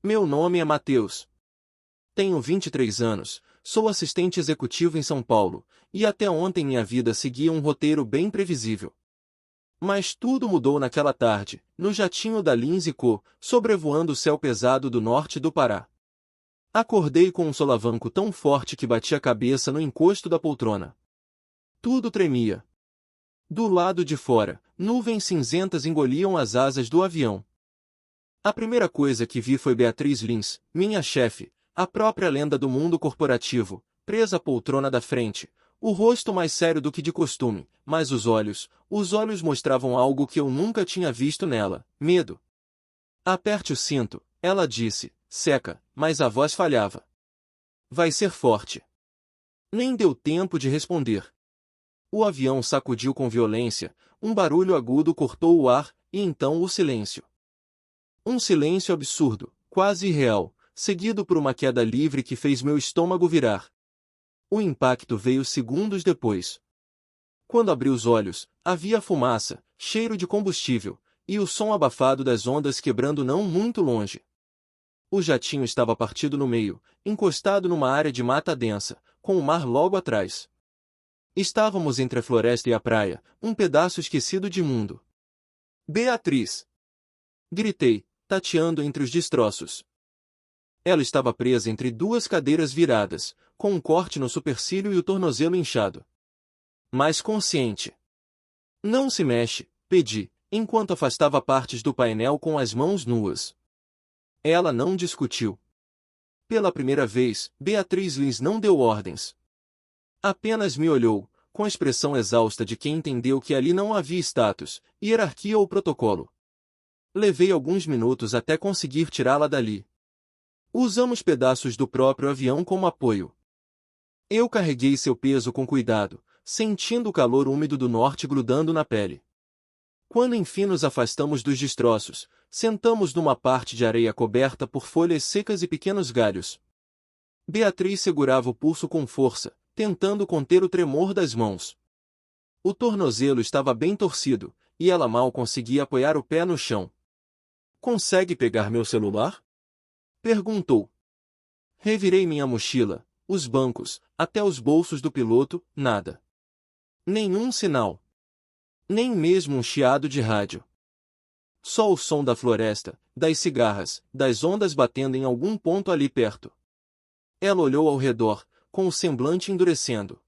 Meu nome é Matheus. Tenho 23 anos, sou assistente executivo em São Paulo, e até ontem minha vida seguia um roteiro bem previsível. Mas tudo mudou naquela tarde, no jatinho da Lins & Co., sobrevoando o céu pesado do norte do Pará. Acordei com um solavanco tão forte que bati a cabeça no encosto da poltrona. Tudo tremia. Do lado de fora, nuvens cinzentas engoliam as asas do avião. A primeira coisa que vi foi Beatriz Lins, minha chefe, a própria lenda do mundo corporativo, presa à poltrona da frente, o rosto mais sério do que de costume, mas os olhos mostravam algo que eu nunca tinha visto nela, medo. Aperte o cinto, ela disse, seca, mas a voz falhava. Vai ser forte. Nem deu tempo de responder. O avião sacudiu com violência, um barulho agudo cortou o ar, e então o silêncio. Um silêncio absurdo, quase irreal, seguido por uma queda livre que fez meu estômago virar. O impacto veio segundos depois. Quando abri os olhos, havia fumaça, cheiro de combustível, e o som abafado das ondas quebrando não muito longe. O jatinho estava partido no meio, encostado numa área de mata densa, com o mar logo atrás. Estávamos entre a floresta e a praia, um pedaço esquecido de mundo. Beatriz! Gritei, tateando entre os destroços. Ela estava presa entre duas cadeiras viradas, com um corte no supercílio e o tornozelo inchado. Mas consciente. Não se mexe, pedi, enquanto afastava partes do painel com as mãos nuas. Ela não discutiu. Pela primeira vez, Beatriz Lins não deu ordens. Apenas me olhou, com a expressão exausta de quem entendeu que ali não havia status, hierarquia ou protocolo. Levei alguns minutos até conseguir tirá-la dali. Usamos pedaços do próprio avião como apoio. Eu carreguei seu peso com cuidado, sentindo o calor úmido do norte grudando na pele. Quando enfim nos afastamos dos destroços, sentamos numa parte de areia coberta por folhas secas e pequenos galhos. Beatriz segurava o pulso com força, tentando conter o tremor das mãos. O tornozelo estava bem torcido, e ela mal conseguia apoiar o pé no chão. Consegue pegar meu celular? Perguntou. Revirei minha mochila, os bancos, até os bolsos do piloto, nada. Nenhum sinal. Nem mesmo um chiado de rádio. Só o som da floresta, das cigarras, das ondas batendo em algum ponto ali perto. Ela olhou ao redor, com o semblante endurecendo.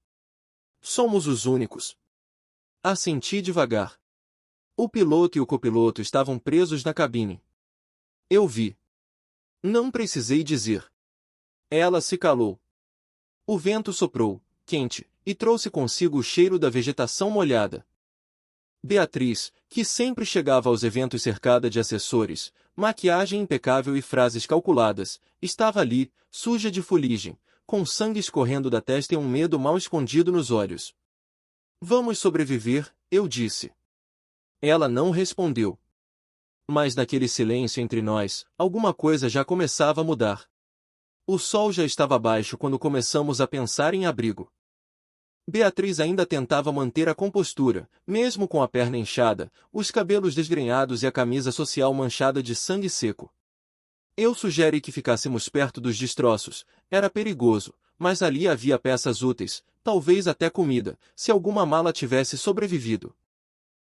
Somos os únicos. Assenti devagar. O piloto e o copiloto estavam presos na cabine. Eu vi. Não precisei dizer. Ela se calou. O vento soprou, quente, e trouxe consigo o cheiro da vegetação molhada. Beatriz, que sempre chegava aos eventos cercada de assessores, maquiagem impecável e frases calculadas, estava ali, suja de fuligem, com sangue escorrendo da testa e um medo mal escondido nos olhos. Vamos sobreviver, eu disse. Ela não respondeu. Mas naquele silêncio entre nós, alguma coisa já começava a mudar. O sol já estava baixo quando começamos a pensar em abrigo. Beatriz ainda tentava manter a compostura, mesmo com a perna inchada, os cabelos desgrenhados e a camisa social manchada de sangue seco. Eu sugeri que ficássemos perto dos destroços, era perigoso, mas ali havia peças úteis, talvez até comida, se alguma mala tivesse sobrevivido.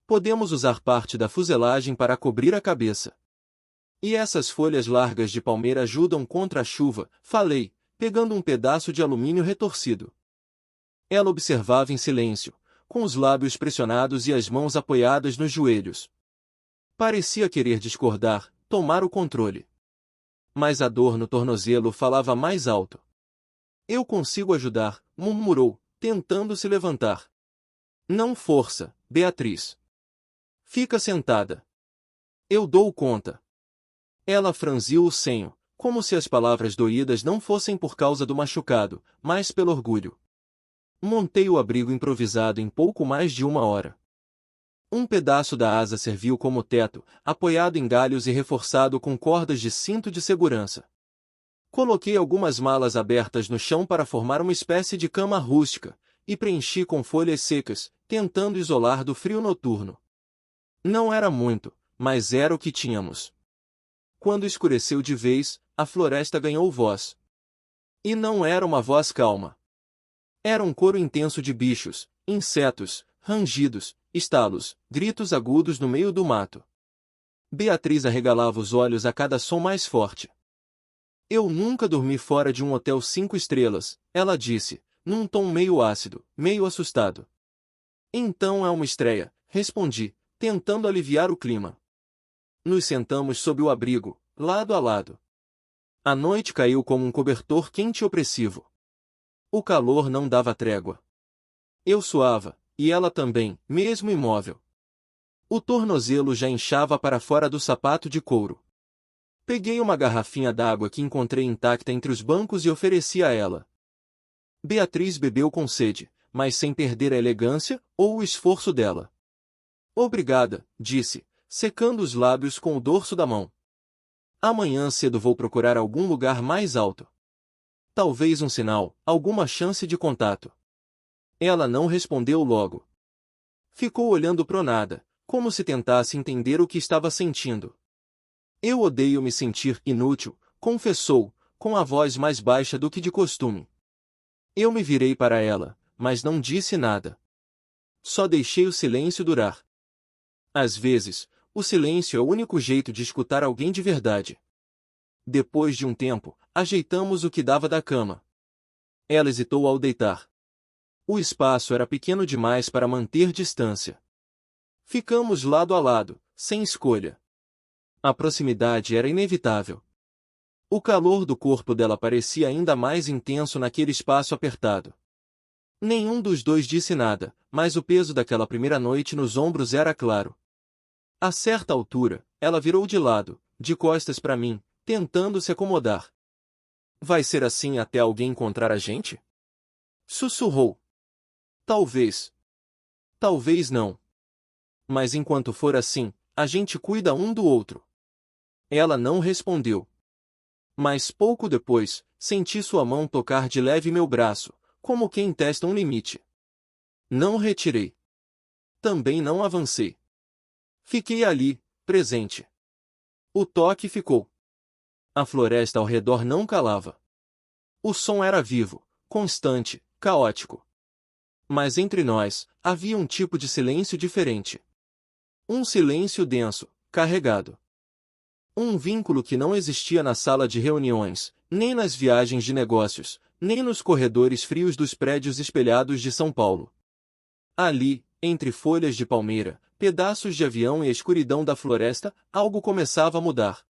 Podemos usar parte da fuselagem para cobrir a cabeça. E essas folhas largas de palmeira ajudam contra a chuva, falei, pegando um pedaço de alumínio retorcido. Ela observava em silêncio, com os lábios pressionados e as mãos apoiadas nos joelhos. Parecia querer discordar, tomar o controle. Mas a dor no tornozelo falava mais alto. Eu consigo ajudar, murmurou, tentando se levantar. Não força, Beatriz. Fica sentada. Eu dou conta. Ela franziu o senho, como se as palavras doídas não fossem por causa do machucado, mas pelo orgulho. Montei o abrigo improvisado em pouco mais de 1 hora. Um pedaço da asa serviu como teto, apoiado em galhos e reforçado com cordas de cinto de segurança. Coloquei algumas malas abertas no chão para formar uma espécie de cama rústica, e preenchi com folhas secas, tentando isolar do frio noturno. Não era muito, mas era o que tínhamos. Quando escureceu de vez, a floresta ganhou voz. E não era uma voz calma. Era um coro intenso de bichos, insetos, rangidos, estalos, gritos agudos no meio do mato. Beatriz arregalava os olhos a cada som mais forte. Eu nunca dormi fora de um hotel 5 estrelas, ela disse, num tom meio ácido, meio assustado. Então é uma estreia, respondi, tentando aliviar o clima. Nos sentamos sob o abrigo, lado a lado. A noite caiu como um cobertor quente e opressivo. O calor não dava trégua. Eu suava, e ela também, mesmo imóvel. O tornozelo já inchava para fora do sapato de couro. Peguei uma garrafinha d'água que encontrei intacta entre os bancos e ofereci a ela. Beatriz bebeu com sede, mas sem perder a elegância ou o esforço dela. Obrigada, disse, secando os lábios com o dorso da mão. Amanhã cedo vou procurar algum lugar mais alto. Talvez um sinal, alguma chance de contato. Ela não respondeu logo. Ficou olhando pro nada, como se tentasse entender o que estava sentindo. Eu odeio me sentir inútil, confessou, com a voz mais baixa do que de costume. Eu me virei para ela, mas não disse nada. Só deixei o silêncio durar. Às vezes, o silêncio é o único jeito de escutar alguém de verdade. Depois de um tempo, ajeitamos o que dava da cama. Ela hesitou ao deitar. O espaço era pequeno demais para manter distância. Ficamos lado a lado, sem escolha. A proximidade era inevitável. O calor do corpo dela parecia ainda mais intenso naquele espaço apertado. Nenhum dos dois disse nada, mas o peso daquela primeira noite nos ombros era claro. A certa altura, ela virou de lado, de costas para mim, tentando se acomodar. Vai ser assim até alguém encontrar a gente? Sussurrou. Talvez. Talvez não. Mas enquanto for assim, a gente cuida um do outro. Ela não respondeu. Mas pouco depois, senti sua mão tocar de leve meu braço, como quem testa um limite. Não retirei. Também não avancei. Fiquei ali, presente. O toque ficou. A floresta ao redor não calava. O som era vivo, constante, caótico. Mas entre nós, havia um tipo de silêncio diferente. Um silêncio denso, carregado. Um vínculo que não existia na sala de reuniões, nem nas viagens de negócios, nem nos corredores frios dos prédios espelhados de São Paulo. Ali, entre folhas de palmeira, pedaços de avião e a escuridão da floresta, algo começava a mudar.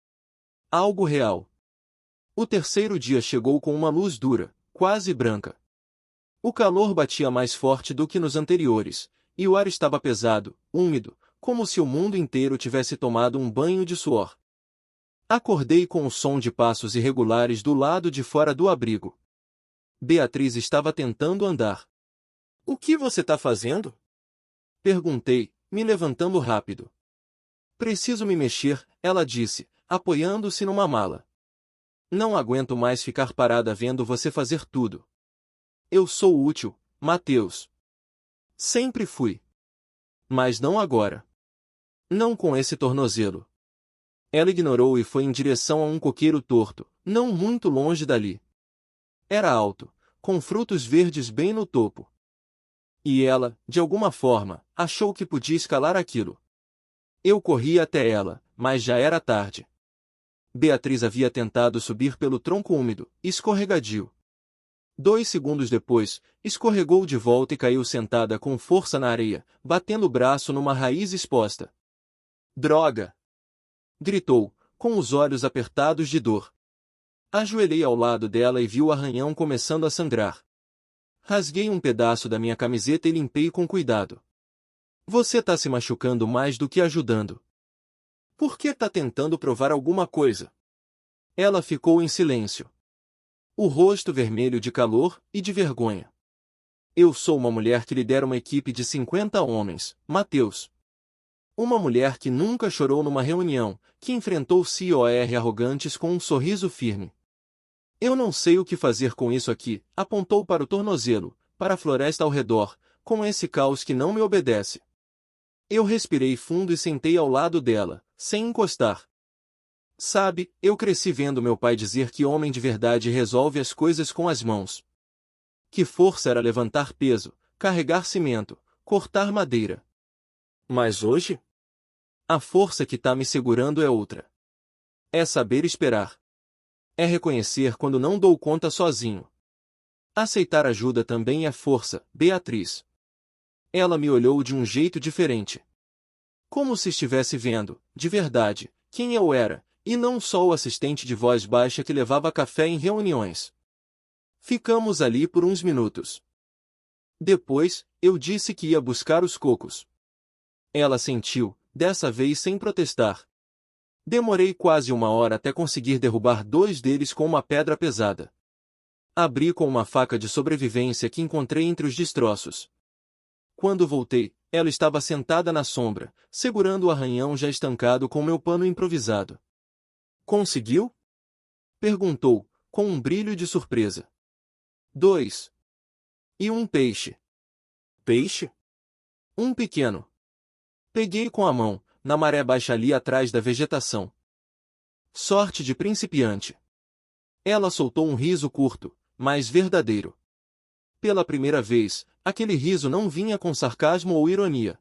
Algo real. O terceiro dia chegou com uma luz dura, quase branca. O calor batia mais forte do que nos anteriores, e o ar estava pesado, úmido, como se o mundo inteiro tivesse tomado um banho de suor. Acordei com o som de passos irregulares do lado de fora do abrigo. Beatriz estava tentando andar. O que você está fazendo? Perguntei, me levantando rápido. Preciso me mexer, ela disse, apoiando-se numa mala. Não aguento mais ficar parada vendo você fazer tudo. Eu sou útil, Mateus. Sempre fui. Mas não agora. Não com esse tornozelo. Ela ignorou e foi em direção a um coqueiro torto, não muito longe dali. Era alto, com frutos verdes bem no topo. E ela, de alguma forma, achou que podia escalar aquilo. Eu corri até ela, mas já era tarde. Beatriz havia tentado subir pelo tronco úmido, escorregadio. 2 segundos depois, escorregou de volta e caiu sentada com força na areia, batendo o braço numa raiz exposta. Droga! Gritou, com os olhos apertados de dor. Ajoelhei ao lado dela e vi o arranhão começando a sangrar. Rasguei um pedaço da minha camiseta e limpei com cuidado. Você tá se machucando mais do que ajudando. Por que tá tentando provar alguma coisa? Ela ficou em silêncio. O rosto vermelho de calor e de vergonha. Eu sou uma mulher que lidera uma equipe de 50 homens, Mateus. Uma mulher que nunca chorou numa reunião, que enfrentou COR arrogantes com um sorriso firme. Eu não sei o que fazer com isso aqui, apontou para o tornozelo, para a floresta ao redor, com esse caos que não me obedece. Eu respirei fundo e sentei ao lado dela, sem encostar. Sabe, eu cresci vendo meu pai dizer que homem de verdade resolve as coisas com as mãos. Que força era levantar peso, carregar cimento, cortar madeira. Mas hoje? A força que tá me segurando é outra. É saber esperar. É reconhecer quando não dou conta sozinho. Aceitar ajuda também é força, Beatriz. Ela me olhou de um jeito diferente. Como se estivesse vendo, de verdade, quem eu era, e não só o assistente de voz baixa que levava café em reuniões. Ficamos ali por uns minutos. Depois, eu disse que ia buscar os cocos. Ela sentiu, dessa vez sem protestar. Demorei quase 1 hora até conseguir derrubar 2 deles com uma pedra pesada. Abri com uma faca de sobrevivência que encontrei entre os destroços. Quando voltei, ela estava sentada na sombra, segurando o arranhão já estancado com meu pano improvisado. Conseguiu? Perguntou, com um brilho de surpresa. 2. E um peixe. Peixe? Um pequeno. Peguei com a mão, na maré baixa ali atrás da vegetação. Sorte de principiante. Ela soltou um riso curto, mas verdadeiro. Pela primeira vez, aquele riso não vinha com sarcasmo ou ironia.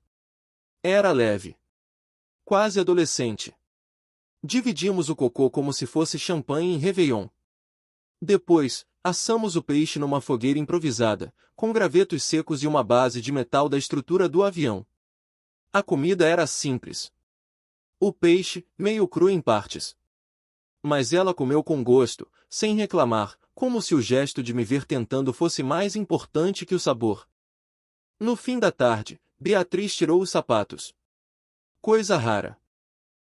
Era leve. Quase adolescente. Dividimos o cocô como se fosse champanhe em Réveillon. Depois, assamos o peixe numa fogueira improvisada, com gravetos secos e uma base de metal da estrutura do avião. A comida era simples. O peixe, meio cru em partes. Mas ela comeu com gosto, sem reclamar, como se o gesto de me ver tentando fosse mais importante que o sabor. No fim da tarde, Beatriz tirou os sapatos. Coisa rara.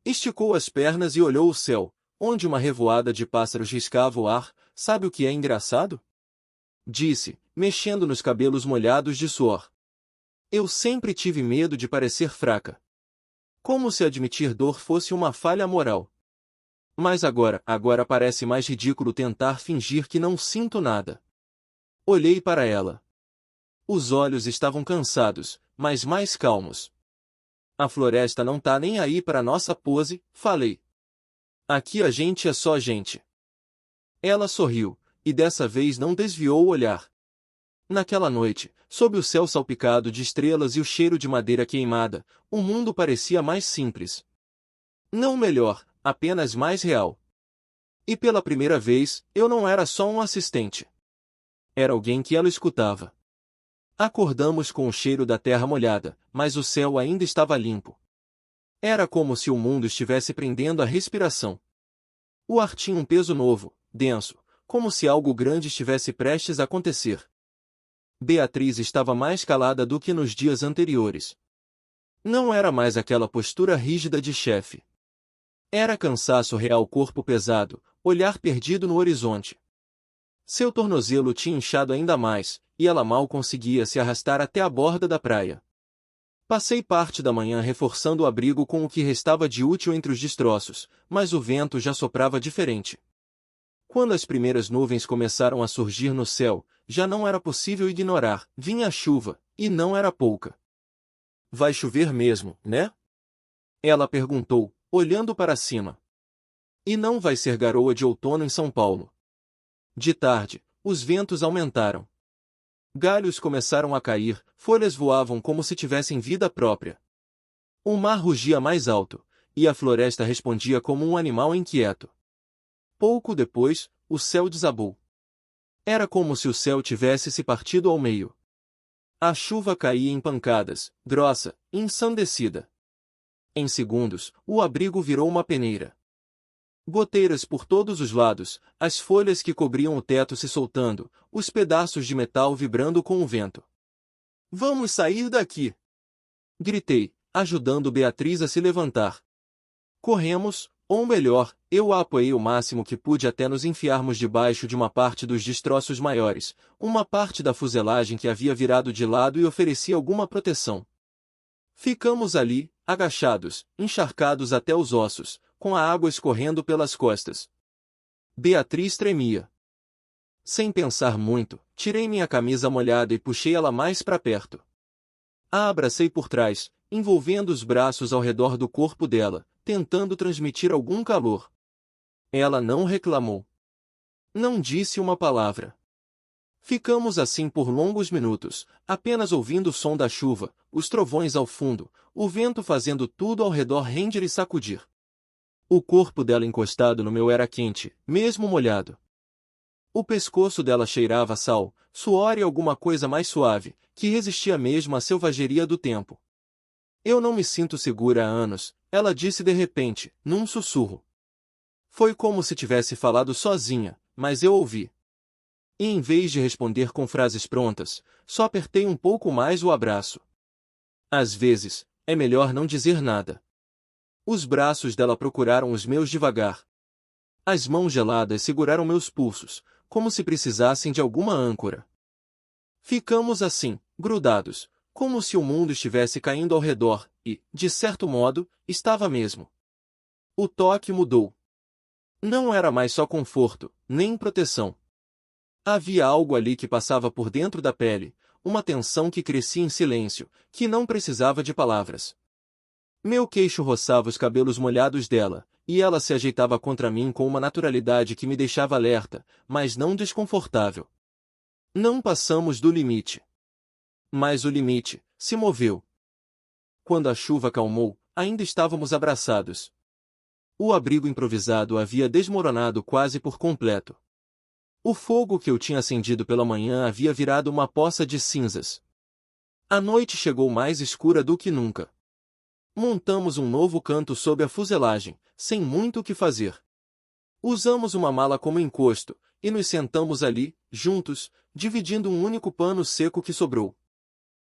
Esticou as pernas e olhou o céu, onde uma revoada de pássaros riscava o ar. Sabe o que é engraçado? Disse, mexendo nos cabelos molhados de suor. Eu sempre tive medo de parecer fraca. Como se admitir dor fosse uma falha moral. Mas agora parece mais ridículo tentar fingir que não sinto nada. Olhei para ela. Os olhos estavam cansados, mas mais calmos. A floresta não tá nem aí para nossa pose, falei. Aqui a gente é só gente. Ela sorriu, e dessa vez não desviou o olhar. Naquela noite, sob o céu salpicado de estrelas e o cheiro de madeira queimada, o mundo parecia mais simples. Não melhor, apenas mais real. E pela primeira vez, eu não era só um assistente. Era alguém que ela escutava. Acordamos com o cheiro da terra molhada, mas o céu ainda estava limpo. Era como se o mundo estivesse prendendo a respiração. O ar tinha um peso novo, denso, como se algo grande estivesse prestes a acontecer. Beatriz estava mais calada do que nos dias anteriores. Não era mais aquela postura rígida de chefe. Era cansaço real, corpo pesado, olhar perdido no horizonte. Seu tornozelo tinha inchado ainda mais, e ela mal conseguia se arrastar até a borda da praia. Passei parte da manhã reforçando o abrigo com o que restava de útil entre os destroços, mas o vento já soprava diferente. Quando as primeiras nuvens começaram a surgir no céu, já não era possível ignorar, vinha a chuva, e não era pouca. Vai chover mesmo, né? Ela perguntou, olhando para cima. E não vai ser garoa de outono em São Paulo. De tarde, os ventos aumentaram. Galhos começaram a cair, folhas voavam como se tivessem vida própria. O mar rugia mais alto, e a floresta respondia como um animal inquieto. Pouco depois, o céu desabou. Era como se o céu tivesse se partido ao meio. A chuva caía em pancadas, grossa, ensandecida. Em segundos, o abrigo virou uma peneira. Goteiras por todos os lados, as folhas que cobriam o teto se soltando, os pedaços de metal vibrando com o vento. Vamos sair daqui! Gritei, ajudando Beatriz a se levantar. Corremos, ou melhor, eu a apoiei o máximo que pude até nos enfiarmos debaixo de uma parte dos destroços maiores, uma parte da fuselagem que havia virado de lado e oferecia alguma proteção. Ficamos ali, agachados, encharcados até os ossos, com a água escorrendo pelas costas. Beatriz tremia. Sem pensar muito, tirei minha camisa molhada e puxei ela mais para perto. A abracei por trás, envolvendo os braços ao redor do corpo dela, tentando transmitir algum calor. Ela não reclamou. Não disse uma palavra. Ficamos assim por longos minutos, apenas ouvindo o som da chuva, os trovões ao fundo, o vento fazendo tudo ao redor render e sacudir. O corpo dela encostado no meu era quente, mesmo molhado. O pescoço dela cheirava a sal, suor e alguma coisa mais suave, que resistia mesmo à selvageria do tempo. Eu não me sinto segura há anos, ela disse de repente, num sussurro. Foi como se tivesse falado sozinha, mas eu ouvi. E em vez de responder com frases prontas, só apertei um pouco mais o abraço. Às vezes, é melhor não dizer nada. Os braços dela procuraram os meus devagar. As mãos geladas seguraram meus pulsos, como se precisassem de alguma âncora. Ficamos assim, grudados, como se o mundo estivesse caindo ao redor, e, de certo modo, estava mesmo. O toque mudou. Não era mais só conforto, nem proteção. Havia algo ali que passava por dentro da pele, uma tensão que crescia em silêncio, que não precisava de palavras. Meu queixo roçava os cabelos molhados dela, e ela se ajeitava contra mim com uma naturalidade que me deixava alerta, mas não desconfortável. Não passamos do limite. Mas o limite se moveu. Quando a chuva acalmou, ainda estávamos abraçados. O abrigo improvisado havia desmoronado quase por completo. O fogo que eu tinha acendido pela manhã havia virado uma poça de cinzas. A noite chegou mais escura do que nunca. Montamos um novo canto sob a fuselagem, sem muito o que fazer. Usamos uma mala como encosto, e nos sentamos ali, juntos, dividindo um único pano seco que sobrou.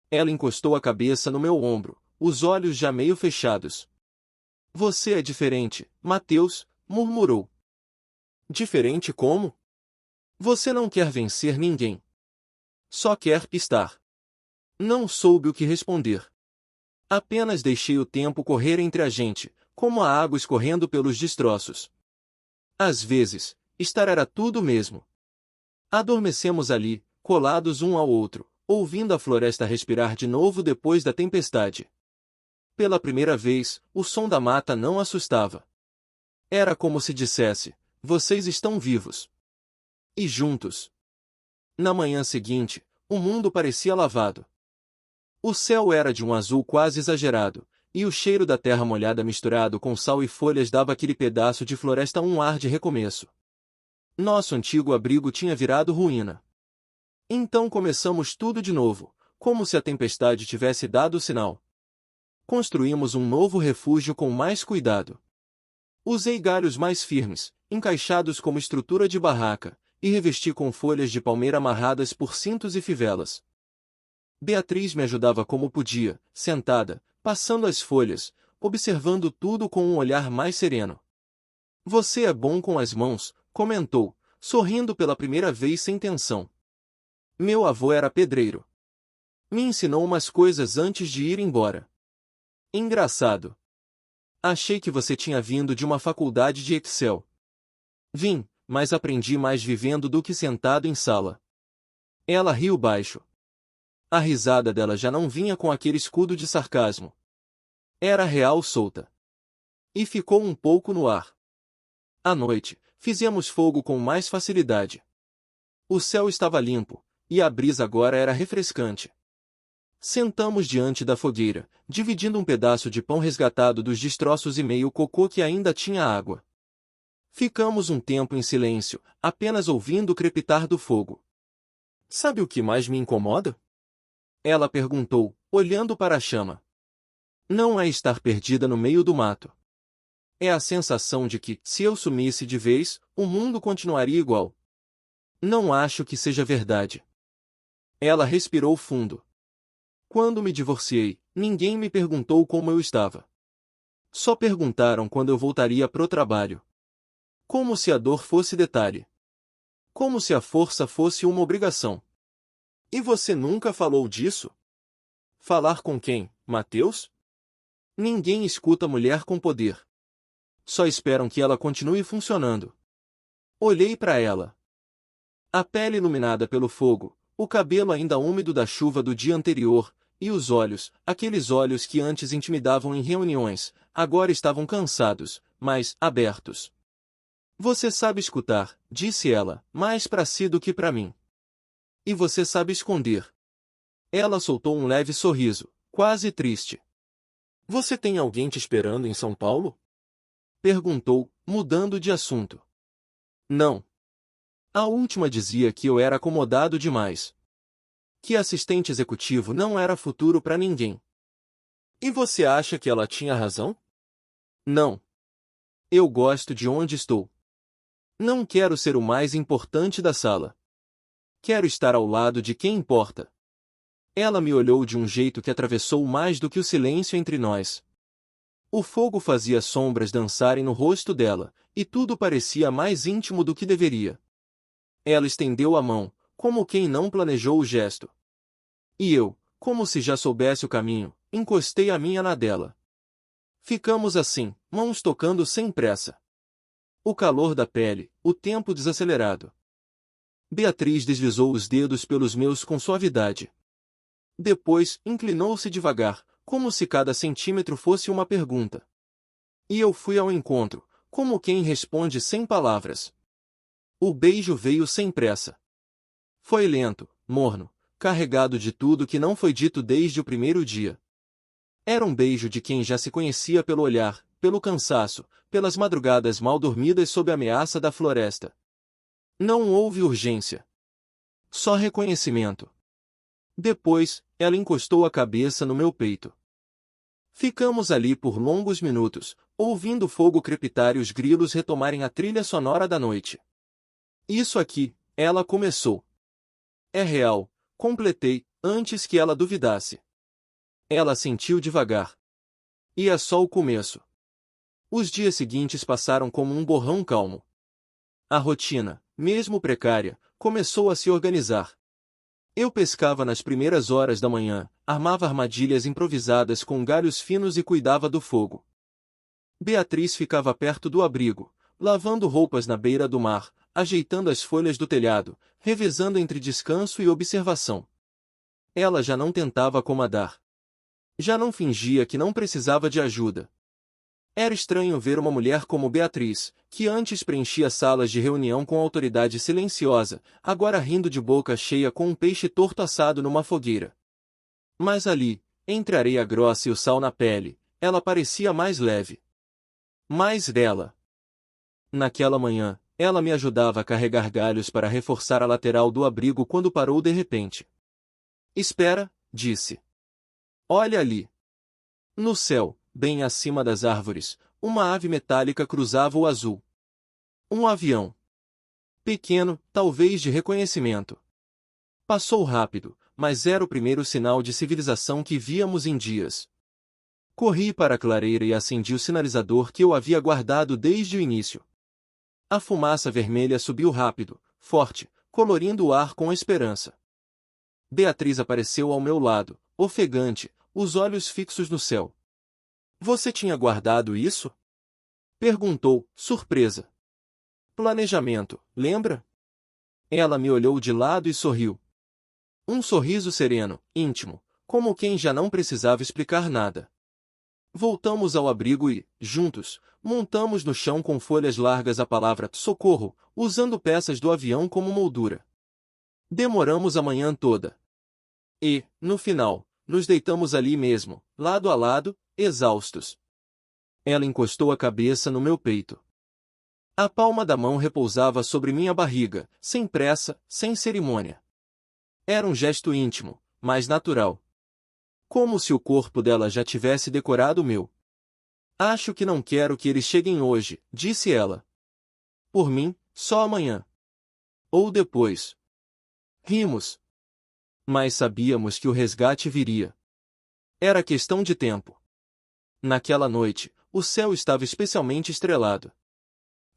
Ela encostou a cabeça no meu ombro, os olhos já meio fechados. Você é diferente, Mateus, murmurou. Diferente como? Você não quer vencer ninguém. Só quer pistar. Não soube o que responder. Apenas deixei o tempo correr entre a gente, como a água escorrendo pelos destroços. Às vezes, estar era tudo mesmo. Adormecemos ali, colados um ao outro, ouvindo a floresta respirar de novo depois da tempestade. Pela primeira vez, o som da mata não assustava. Era como se dissesse, vocês estão vivos. E juntos. Na manhã seguinte, o mundo parecia lavado. O céu era de um azul quase exagerado, e o cheiro da terra molhada misturado com sal e folhas dava àquele pedaço de floresta um ar de recomeço. Nosso antigo abrigo tinha virado ruína. Então começamos tudo de novo, como se a tempestade tivesse dado o sinal. Construímos um novo refúgio com mais cuidado. Usei galhos mais firmes, encaixados como estrutura de barraca, e revesti com folhas de palmeira amarradas por cintos e fivelas. Beatriz me ajudava como podia, sentada, passando as folhas, observando tudo com um olhar mais sereno. Você é bom com as mãos, comentou, sorrindo pela primeira vez sem tensão. Meu avô era pedreiro. Me ensinou umas coisas antes de ir embora. Engraçado. Achei que você tinha vindo de uma faculdade de Excel. Vim, mas aprendi mais vivendo do que sentado em sala. Ela riu baixo. A risada dela já não vinha com aquele escudo de sarcasmo. Era real solta. E ficou um pouco no ar. À noite, fizemos fogo com mais facilidade. O céu estava limpo, e a brisa agora era refrescante. Sentamos diante da fogueira, dividindo um pedaço de pão resgatado dos destroços e meio cocô que ainda tinha água. Ficamos um tempo em silêncio, apenas ouvindo o crepitar do fogo. Sabe o que mais me incomoda? Ela perguntou, olhando para a chama. Não é estar perdida no meio do mato. É a sensação de que, se eu sumisse de vez, o mundo continuaria igual. Não acho que seja verdade. Ela respirou fundo. Quando me divorciei, ninguém me perguntou como eu estava. Só perguntaram quando eu voltaria pro trabalho. Como se a dor fosse detalhe. Como se a força fosse uma obrigação. E você nunca falou disso? Falar com quem, Mateus? Ninguém escuta mulher com poder. Só esperam que ela continue funcionando. Olhei para ela. A pele iluminada pelo fogo, o cabelo ainda úmido da chuva do dia anterior, e os olhos, aqueles olhos que antes intimidavam em reuniões, agora estavam cansados, mas abertos. Você sabe escutar, disse ela, mais para si do que para mim. E você sabe esconder. Ela soltou um leve sorriso, quase triste. Você tem alguém te esperando em São Paulo? Perguntou, mudando de assunto. Não. A última dizia que eu era acomodado demais. Que assistente executivo não era futuro para ninguém. E você acha que ela tinha razão? Não. Eu gosto de onde estou. Não quero ser o mais importante da sala. Quero estar ao lado de quem importa. Ela me olhou de um jeito que atravessou mais do que o silêncio entre nós. O fogo fazia sombras dançarem no rosto dela, e tudo parecia mais íntimo do que deveria. Ela estendeu a mão, como quem não planejou o gesto. E eu, como se já soubesse o caminho, encostei a minha na dela. Ficamos assim, mãos tocando sem pressa. O calor da pele, o tempo desacelerado. Beatriz deslizou os dedos pelos meus com suavidade. Depois, inclinou-se devagar, como se cada centímetro fosse uma pergunta. E eu fui ao encontro, como quem responde sem palavras. O beijo veio sem pressa. Foi lento, morno, carregado de tudo que não foi dito desde o primeiro dia. Era um beijo de quem já se conhecia pelo olhar, pelo cansaço, pelas madrugadas mal dormidas sob a ameaça da floresta. Não houve urgência. Só reconhecimento. Depois, ela encostou a cabeça no meu peito. Ficamos ali por longos minutos, ouvindo o fogo crepitar e os grilos retomarem a trilha sonora da noite. Isso aqui, ela começou. É real, completei, antes que ela duvidasse. Ela sentiu devagar. E é só o começo. Os dias seguintes passaram como um borrão calmo. A rotina, mesmo precária, começou a se organizar. Eu pescava nas primeiras horas da manhã, armava armadilhas improvisadas com galhos finos e cuidava do fogo. Beatriz ficava perto do abrigo, lavando roupas na beira do mar, ajeitando as folhas do telhado, revezando entre descanso e observação. Ela já não tentava acomodar. Já não fingia que não precisava de ajuda. Era estranho ver uma mulher como Beatriz, que antes preenchia salas de reunião com autoridade silenciosa, agora rindo de boca cheia com um peixe torto assado numa fogueira. Mas ali, entre a areia grossa e o sal na pele, ela parecia mais leve. Mais dela. Naquela manhã, ela me ajudava a carregar galhos para reforçar a lateral do abrigo quando parou de repente. Espera, disse. Olha ali. No céu, bem acima das árvores, uma ave metálica cruzava o azul. Um avião. Pequeno, talvez de reconhecimento. Passou rápido, mas era o primeiro sinal de civilização que víamos em dias. Corri para a clareira e acendi o sinalizador que eu havia guardado desde o início. A fumaça vermelha subiu rápido, forte, colorindo o ar com esperança. Beatriz apareceu ao meu lado, ofegante, os olhos fixos no céu. Você tinha guardado isso? Perguntou, surpresa. Planejamento, lembra? Ela me olhou de lado e sorriu. Um sorriso sereno, íntimo, como quem já não precisava explicar nada. Voltamos ao abrigo e, juntos, montamos no chão com folhas largas a palavra socorro, usando peças do avião como moldura. Demoramos a manhã toda. E, no final, nos deitamos ali mesmo, lado a lado, exaustos. Ela encostou a cabeça no meu peito. A palma da mão repousava sobre minha barriga, sem pressa, sem cerimônia. Era um gesto íntimo, mas natural. Como se o corpo dela já tivesse decorado o meu. Acho que não quero que eles cheguem hoje, disse ela. Por mim, só amanhã. Ou depois. Rimos. Mas sabíamos que o resgate viria. Era questão de tempo. Naquela noite, o céu estava especialmente estrelado.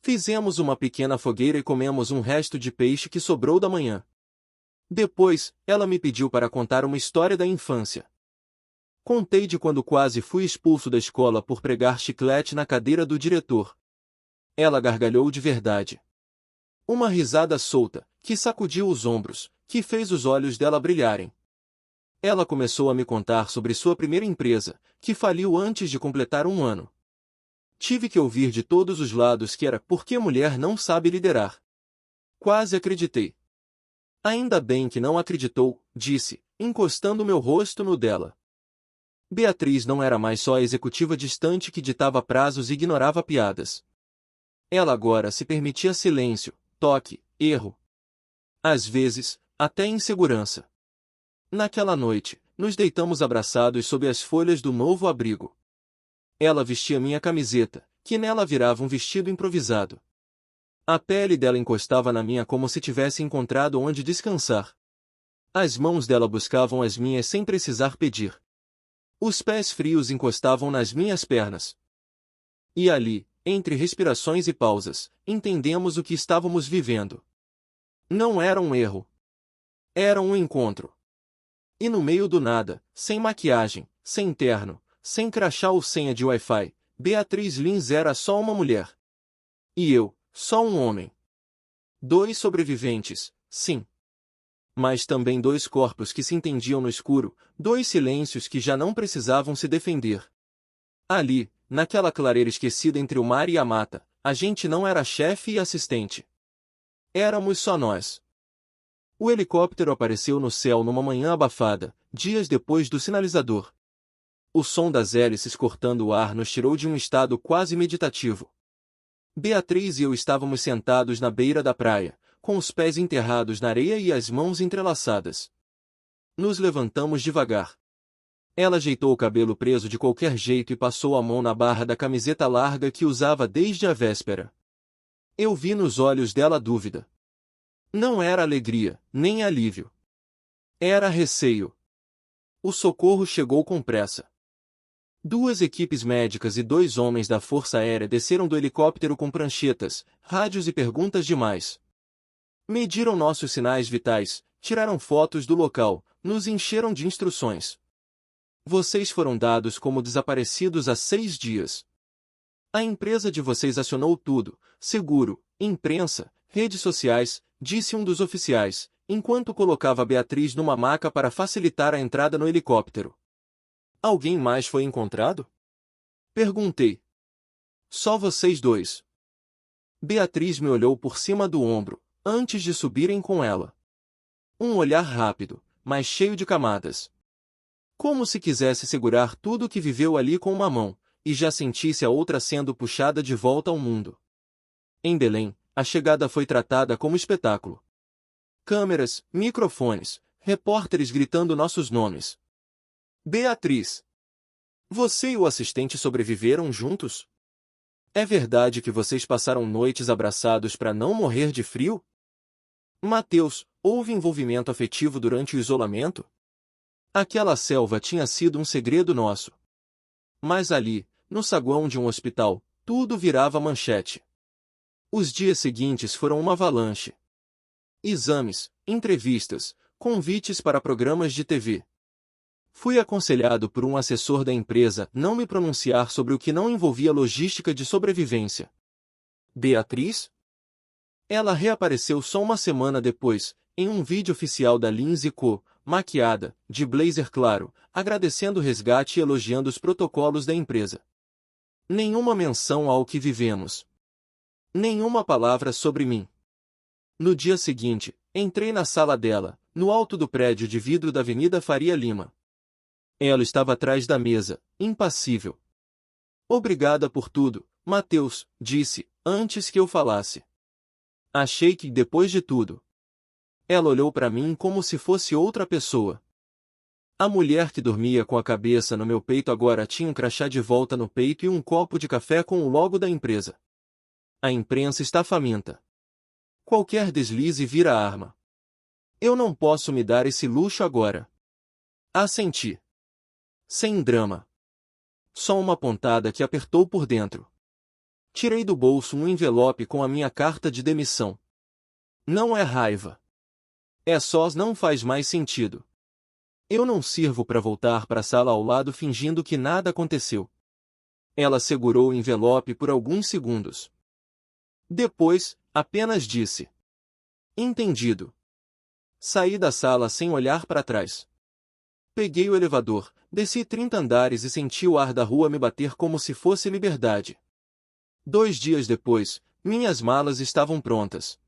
Fizemos uma pequena fogueira e comemos um resto de peixe que sobrou da manhã. Depois, ela me pediu para contar uma história da infância. Contei de quando quase fui expulso da escola por pregar chiclete na cadeira do diretor. Ela gargalhou de verdade. Uma risada solta, que sacudiu os ombros, que fez os olhos dela brilharem. Ela começou a me contar sobre sua primeira empresa, que faliu antes de completar um ano. Tive que ouvir de todos os lados que era porque mulher não sabe liderar. Quase acreditei. Ainda bem que não acreditou, disse, encostando meu rosto no dela. Beatriz não era mais só a executiva distante que ditava prazos e ignorava piadas. Ela agora se permitia silêncio, toque, erro. Às vezes, até insegurança. Naquela noite, nos deitamos abraçados sob as folhas do novo abrigo. Ela vestia minha camiseta, que nela virava um vestido improvisado. A pele dela encostava na minha como se tivesse encontrado onde descansar. As mãos dela buscavam as minhas sem precisar pedir. Os pés frios encostavam nas minhas pernas. E ali, entre respirações e pausas, entendemos o que estávamos vivendo. Não era um erro. Era um encontro. E no meio do nada, sem maquiagem, sem terno, sem crachá ou senha de Wi-Fi, Beatriz Lins era só uma mulher. E eu, só um homem. 2 sobreviventes, sim. Mas também 2 corpos que se entendiam no escuro, 2 silêncios que já não precisavam se defender. Ali, naquela clareira esquecida entre o mar e a mata, a gente não era chefe e assistente. Éramos só nós. O helicóptero apareceu no céu numa manhã abafada, dias depois do sinalizador. O som das hélices cortando o ar nos tirou de um estado quase meditativo. Beatriz e eu estávamos sentados na beira da praia, com os pés enterrados na areia e as mãos entrelaçadas. Nos levantamos devagar. Ela ajeitou o cabelo preso de qualquer jeito e passou a mão na barra da camiseta larga que usava desde a véspera. Eu vi nos olhos dela dúvida. Não era alegria, nem alívio. Era receio. O socorro chegou com pressa. 2 equipes médicas e 2 homens da Força Aérea desceram do helicóptero com pranchetas, rádios e perguntas demais. Mediram nossos sinais vitais, tiraram fotos do local, nos encheram de instruções. Vocês foram dados como desaparecidos há 6 dias. A empresa de vocês acionou tudo, seguro, imprensa, redes sociais, disse um dos oficiais, enquanto colocava Beatriz numa maca para facilitar a entrada no helicóptero. Alguém mais foi encontrado? Perguntei. Só vocês 2. Beatriz me olhou por cima do ombro, antes de subirem com ela. Um olhar rápido, mas cheio de camadas. Como se quisesse segurar tudo o que viveu ali com uma mão, e já sentisse a outra sendo puxada de volta ao mundo. Em Belém, a chegada foi tratada como espetáculo. Câmeras, microfones, repórteres gritando nossos nomes. Beatriz! Você e o assistente sobreviveram juntos? É verdade que vocês passaram noites abraçados para não morrer de frio? Mateus, houve envolvimento afetivo durante o isolamento? Aquela selva tinha sido um segredo nosso. Mas ali, no saguão de um hospital, tudo virava manchete. Os dias seguintes foram uma avalanche. Exames, entrevistas, convites para programas de TV. Fui aconselhado por um assessor da empresa não me pronunciar sobre o que não envolvia logística de sobrevivência. Beatriz? Ela reapareceu só uma semana depois, em um vídeo oficial da Lins & Co., maquiada, de blazer claro, agradecendo o resgate e elogiando os protocolos da empresa. Nenhuma menção ao que vivemos. Nenhuma palavra sobre mim. No dia seguinte, entrei na sala dela, no alto do prédio de vidro da Avenida Faria Lima. Ela estava atrás da mesa, impassível. Obrigada por tudo, Mateus, disse, antes que eu falasse. Achei que, depois de tudo. Ela olhou para mim como se fosse outra pessoa. A mulher que dormia com a cabeça no meu peito agora tinha um crachá de volta no peito e um copo de café com o logo da empresa. A imprensa está faminta. Qualquer deslize vira arma. Eu não posso me dar esse luxo agora. Assenti. Sem drama. Só uma pontada que apertou por dentro. Tirei do bolso um envelope com a minha carta de demissão. Não é raiva. É só não faz mais sentido. Eu não sirvo para voltar para a sala ao lado fingindo que nada aconteceu. Ela segurou o envelope por alguns segundos. Depois, apenas disse. Entendido. Saí da sala sem olhar para trás. Peguei o elevador, desci 30 andares e senti o ar da rua me bater como se fosse liberdade. 2 dias depois, minhas malas estavam prontas.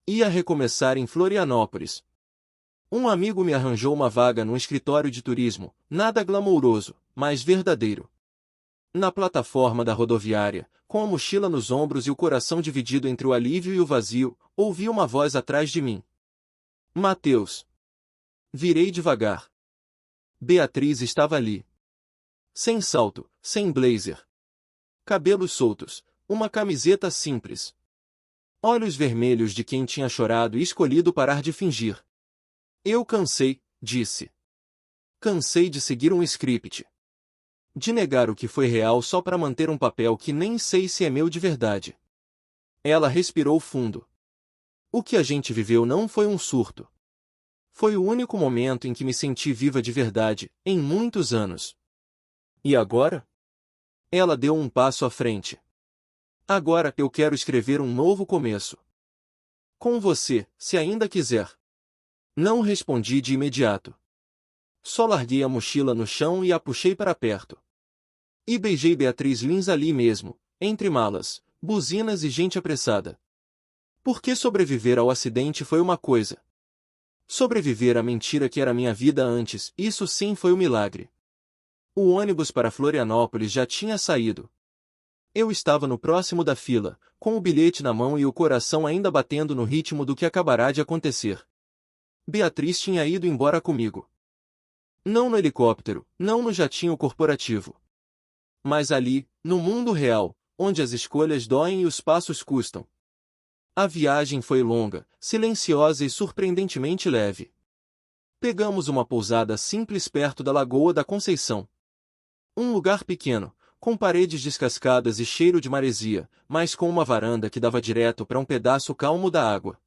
Ia recomeçar em Florianópolis. Um amigo me arranjou uma vaga num escritório de turismo, nada glamouroso, mas verdadeiro. Na plataforma da rodoviária, com a mochila nos ombros e o coração dividido entre o alívio e o vazio, ouvi uma voz atrás de mim. Mateus. Virei devagar. Beatriz estava ali. Sem salto, sem blazer. Cabelos soltos, uma camiseta simples. Olhos vermelhos de quem tinha chorado e escolhido parar de fingir. Eu cansei, disse. Cansei de seguir um script. De negar o que foi real só para manter um papel que nem sei se é meu de verdade. Ela respirou fundo. O que a gente viveu não foi um surto. Foi o único momento em que me senti viva de verdade, em muitos anos. E agora? Ela deu um passo à frente. Agora eu quero escrever um novo começo. Com você, se ainda quiser. Não respondi de imediato. Só larguei a mochila no chão e a puxei para perto. E beijei Beatriz Lins ali mesmo, entre malas, buzinas e gente apressada. Porque sobreviver ao acidente foi uma coisa. Sobreviver à mentira que era minha vida antes, isso sim foi um milagre. O ônibus para Florianópolis já tinha saído. Eu estava no próximo da fila, com o bilhete na mão e o coração ainda batendo no ritmo do que acabará de acontecer. Beatriz tinha ido embora comigo. Não no helicóptero, não no jatinho corporativo. Mas ali, no mundo real, onde as escolhas doem e os passos custam. A viagem foi longa, silenciosa e surpreendentemente leve. Pegamos uma pousada simples perto da Lagoa da Conceição. Um lugar pequeno, com paredes descascadas e cheiro de maresia, mas com uma varanda que dava direto para um pedaço calmo da água.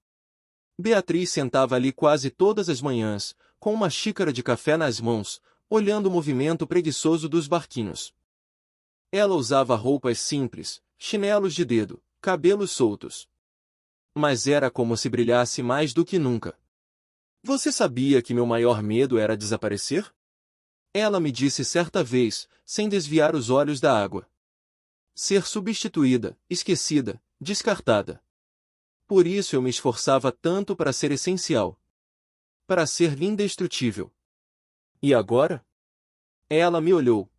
Beatriz sentava ali quase todas as manhãs, com uma xícara de café nas mãos, olhando o movimento preguiçoso dos barquinhos. Ela usava roupas simples, chinelos de dedo, cabelos soltos. Mas era como se brilhasse mais do que nunca. Você sabia que meu maior medo era desaparecer? Ela me disse certa vez, sem desviar os olhos da água. Ser substituída, esquecida, descartada. Por isso eu me esforçava tanto para ser essencial. Para ser indestrutível. E agora? Ela me olhou.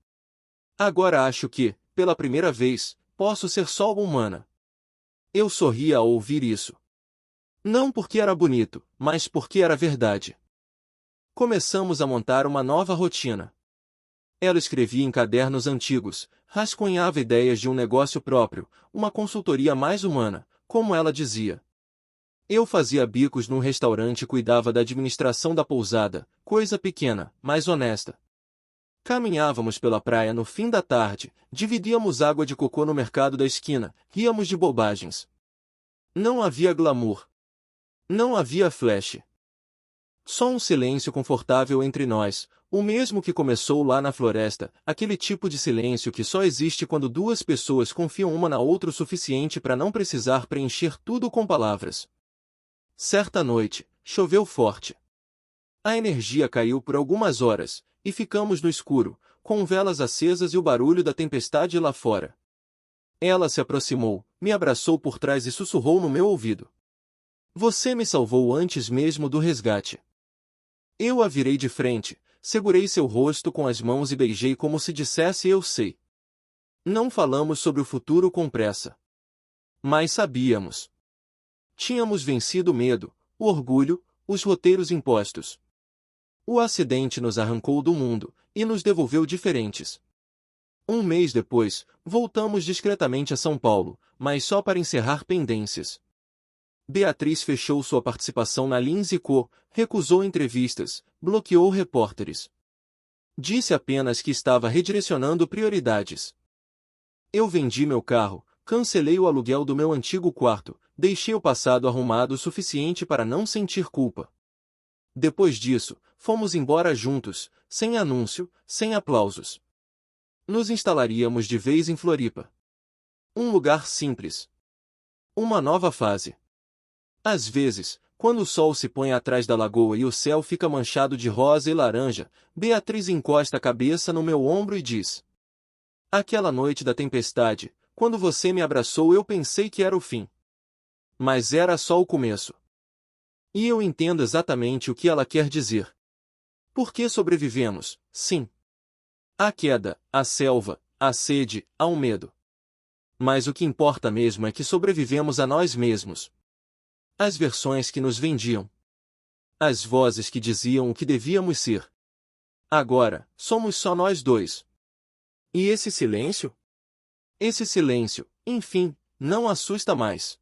Agora acho que, pela primeira vez, posso ser só humana. Eu sorri ao ouvir isso. Não porque era bonito, mas porque era verdade. Começamos a montar uma nova rotina. Ela escrevia em cadernos antigos, rascunhava ideias de um negócio próprio, uma consultoria mais humana, como ela dizia. Eu fazia bicos num restaurante e cuidava da administração da pousada, coisa pequena, mas honesta. Caminhávamos pela praia no fim da tarde, dividíamos água de cocô no mercado da esquina, ríamos de bobagens. Não havia glamour. Não havia flash. Só um silêncio confortável entre nós, o mesmo que começou lá na floresta, aquele tipo de silêncio que só existe quando duas pessoas confiam uma na outra o suficiente para não precisar preencher tudo com palavras. Certa noite, choveu forte. A energia caiu por algumas horas, e ficamos no escuro, com velas acesas e o barulho da tempestade lá fora. Ela se aproximou, me abraçou por trás e sussurrou no meu ouvido. Você me salvou antes mesmo do resgate. Eu a virei de frente, segurei seu rosto com as mãos e beijei como se dissesse eu sei. Não falamos sobre o futuro com pressa. Mas sabíamos. Tínhamos vencido o medo, o orgulho, os roteiros impostos. O acidente nos arrancou do mundo, e nos devolveu diferentes. Um mês depois, voltamos discretamente a São Paulo, mas só para encerrar pendências. Beatriz fechou sua participação na Lins & Co., recusou entrevistas, bloqueou repórteres. Disse apenas que estava redirecionando prioridades. Eu vendi meu carro, cancelei o aluguel do meu antigo quarto, deixei o passado arrumado o suficiente para não sentir culpa. Depois disso, fomos embora juntos, sem anúncio, sem aplausos. Nos instalaríamos de vez em Floripa. Um lugar simples. Uma nova fase. Às vezes, quando o sol se põe atrás da lagoa e o céu fica manchado de rosa e laranja, Beatriz encosta a cabeça no meu ombro e diz: aquela noite da tempestade, Quando você me abraçou eu pensei que era o fim. Mas era só o começo. E eu entendo exatamente o que ela quer dizer. Porque sobrevivemos, sim. À queda, à selva, à sede, ao medo. Mas o que importa mesmo é que sobrevivemos a nós mesmos. As versões que nos vendiam. As vozes que diziam o que devíamos ser. Agora, somos só nós dois. E esse silêncio? Esse silêncio, enfim, não assusta mais.